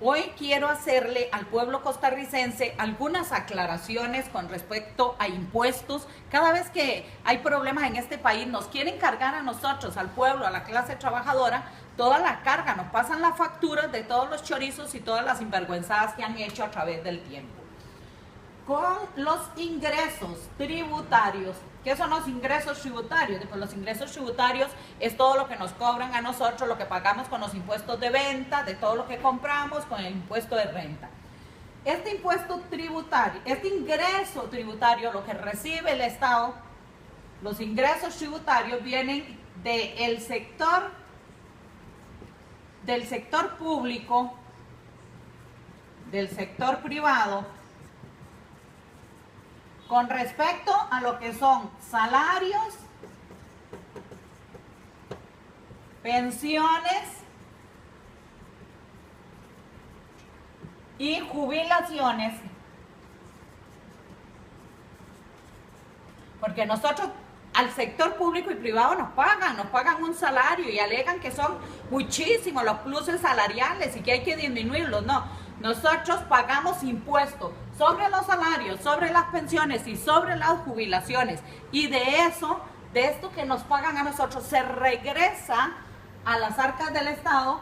hoy quiero hacerle al pueblo costarricense algunas aclaraciones con respecto a impuestos. Cada vez que hay problemas en este país nos quieren cargar a nosotros, al pueblo, a la clase trabajadora, toda la carga, nos pasan las facturas de todos los chorizos y todas las sinvergüenzadas que han hecho a través del tiempo. Con los ingresos tributarios. ¿Qué son los ingresos tributarios? Pues los ingresos tributarios es todo lo que nos cobran a nosotros, lo que pagamos con los impuestos de venta, de todo lo que compramos con el impuesto de renta. Este impuesto tributario, este ingreso tributario, lo que recibe el Estado, los ingresos tributarios vienen del sector público, del sector privado, con respecto a lo que son salarios, pensiones y jubilaciones. Porque nosotros al sector público y privado nos pagan un salario y alegan que son muchísimos los pluses salariales y que hay que disminuirlos. No. Nosotros pagamos impuestos sobre los salarios, sobre las pensiones y sobre las jubilaciones. Y de esto que nos pagan a nosotros, se regresa a las arcas del Estado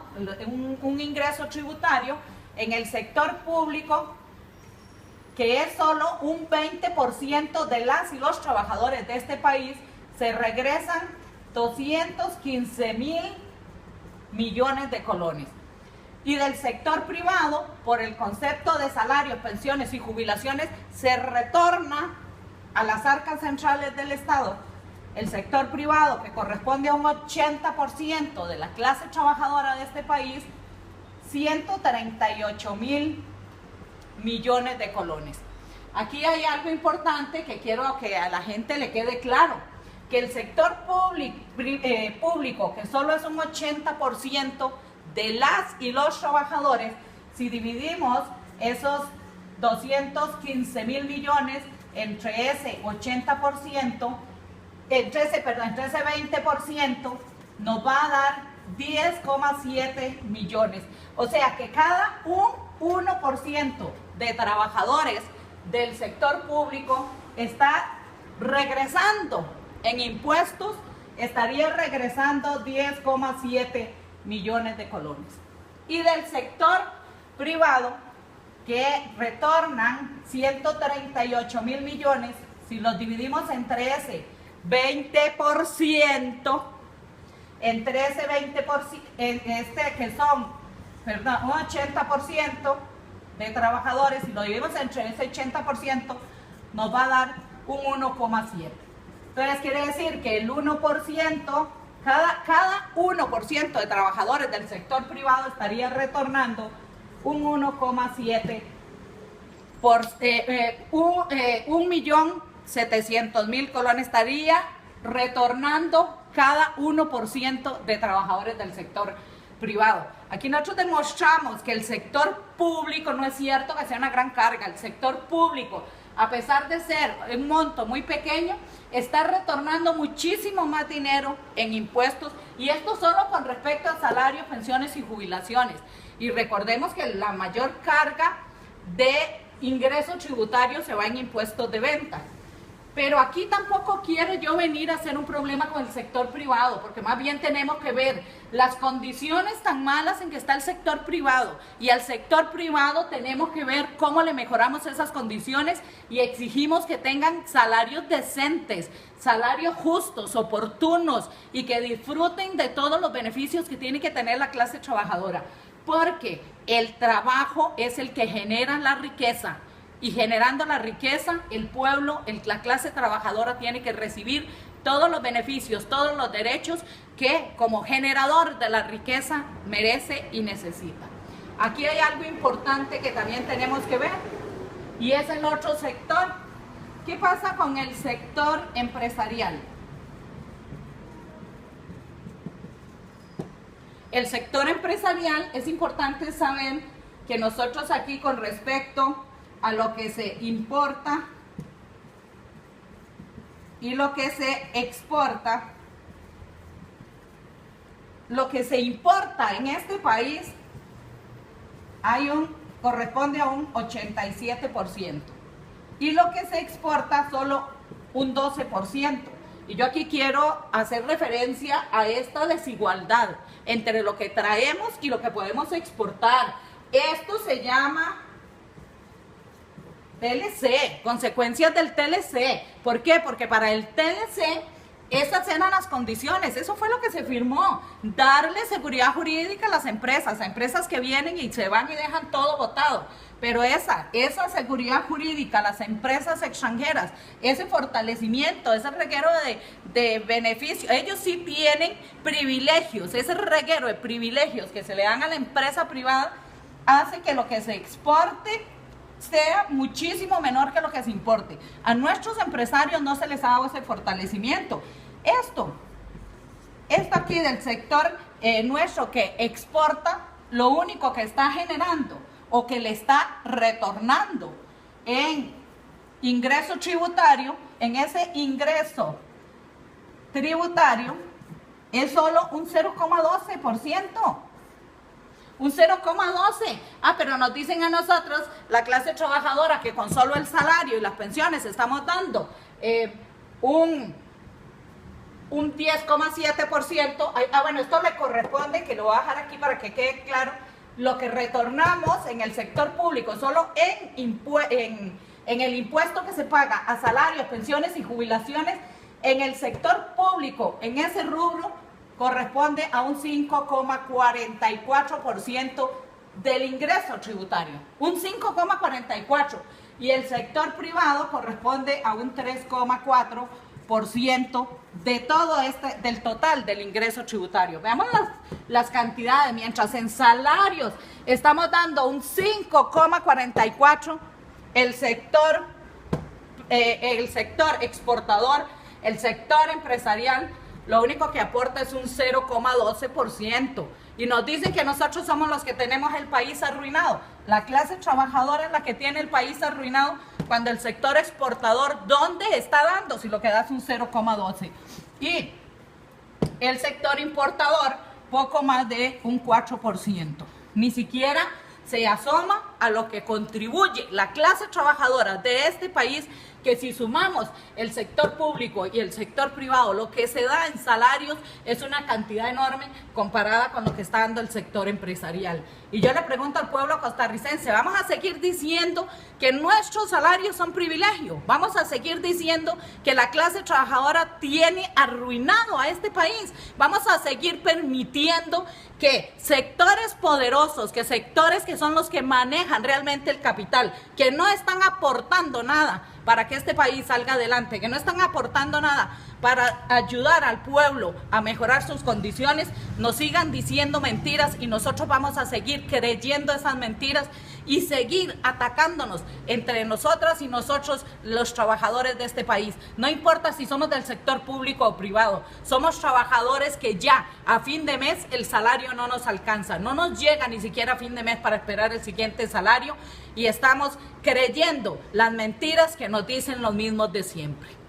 un ingreso tributario en el sector público, que es solo un 20% de las y los trabajadores de este país. Se regresan 215,000 millones de colones. Y del sector privado, por el concepto de salarios, pensiones y jubilaciones, se retorna a las arcas centrales del Estado, el sector privado, que corresponde a un 80% de la clase trabajadora de este país, 138,000 millones de colones. Aquí hay algo importante que quiero que a la gente le quede claro, que el sector público, que solo es un 80% de las y los trabajadores, si dividimos esos 215,000 millones entre ese 80%, entre ese 20%, nos va a dar 10,7 millones. O sea que cada 1% de trabajadores del sector público está regresando en impuestos, estaría regresando 10,7 millones de colones. Y del sector privado, que retornan 138,000 millones, si los dividimos entre ese 20%, que son, un 80% de trabajadores, si lo dividimos entre ese 80%, nos va a dar un 1,7. Entonces quiere decir que el 1%, cada 1% de trabajadores del sector privado estaría retornando un 1,7 por 1.700.000 colones, estaría retornando cada 1% de trabajadores del sector privado. Aquí nosotros demostramos que el sector público, no es cierto que sea una gran carga, el sector público, a pesar de ser un monto muy pequeño, está retornando muchísimo más dinero en impuestos, y esto solo con respecto a salarios, pensiones y jubilaciones. Y recordemos que la mayor carga de ingresos tributarios se va en impuestos de venta. Pero aquí tampoco quiero yo venir a hacer un problema con el sector privado, porque más bien tenemos que ver las condiciones tan malas en que está el sector privado, y al sector privado tenemos que ver cómo le mejoramos esas condiciones y exigimos que tengan salarios decentes, salarios justos, oportunos, y que disfruten de todos los beneficios que tiene que tener la clase trabajadora, porque el trabajo es el que genera la riqueza. Y generando la riqueza, el pueblo, la clase trabajadora tiene que recibir todos los beneficios, todos los derechos que como generador de la riqueza merece y necesita. Aquí hay algo importante que también tenemos que ver, y es el otro sector. ¿Qué pasa con el sector empresarial? El sector empresarial, es importante saber que nosotros aquí, con respecto a lo que se importa y lo que se exporta, lo que se importa en este país corresponde a un 87%. Y lo que se exporta solo un 12%. Y yo aquí quiero hacer referencia a esta desigualdad entre lo que traemos y lo que podemos exportar. Esto se llama TLC, consecuencias del TLC. ¿Por qué? Porque para el TLC esas eran las condiciones, eso fue lo que se firmó, darle seguridad jurídica a las empresas que vienen y se van y dejan todo botado. Pero esa seguridad jurídica a las empresas extranjeras, ese fortalecimiento, ese reguero de beneficios, ellos sí tienen privilegios, ese reguero de privilegios que se le dan a la empresa privada hace que lo que se exporte sea muchísimo menor que lo que se importe. A nuestros empresarios no se les ha dado ese fortalecimiento. Esto aquí del sector nuestro que exporta, lo único que está generando o que le está retornando en ingreso tributario, en ese ingreso tributario, es solo un 0,12%. Un 0,12. Pero nos dicen a nosotros, la clase trabajadora, que con solo el salario y las pensiones estamos dando un 10,7%. Bueno, esto le corresponde, que lo voy a dejar aquí para que quede claro, lo que retornamos en el sector público, solo en el impuesto que se paga a salarios, pensiones y jubilaciones, en el sector público, en ese rubro, corresponde a un 5,44% del ingreso tributario, un 5,44%, y el sector privado corresponde a un 3,4% de todo del total del ingreso tributario. Veamos las cantidades. Mientras en salarios estamos dando un 5,44%, el sector exportador, el sector empresarial, lo único que aporta es un 0,12%. Y nos dicen que nosotros somos los que tenemos el país arruinado. La clase trabajadora es la que tiene el país arruinado, cuando el sector exportador, ¿dónde está dando? Si lo que da es un 0,12%. Y el sector importador, poco más de un 4%. Ni siquiera se asoma a lo que contribuye la clase trabajadora de este país, que si sumamos el sector público y el sector privado, lo que se da en salarios es una cantidad enorme comparada con lo que está dando el sector empresarial. Y yo le pregunto al pueblo costarricense, ¿vamos a seguir diciendo que nuestros salarios son privilegio? ¿Vamos a seguir diciendo que la clase trabajadora tiene arruinado a este país? ¿Vamos a seguir permitiendo que sectores poderosos, que sectores que son los que manejan realmente el capital, que no están aportando nada para que este país salga adelante, que no están aportando nada para ayudar al pueblo a mejorar sus condiciones, nos sigan diciendo mentiras, y nosotros vamos a seguir creyendo esas mentiras y seguir atacándonos entre nosotras y nosotros, los trabajadores de este país? No importa si somos del sector público o privado, somos trabajadores que ya a fin de mes el salario no nos alcanza, no nos llega ni siquiera a fin de mes para esperar el siguiente salario, y estamos creyendo las mentiras que nos dicen los mismos de siempre.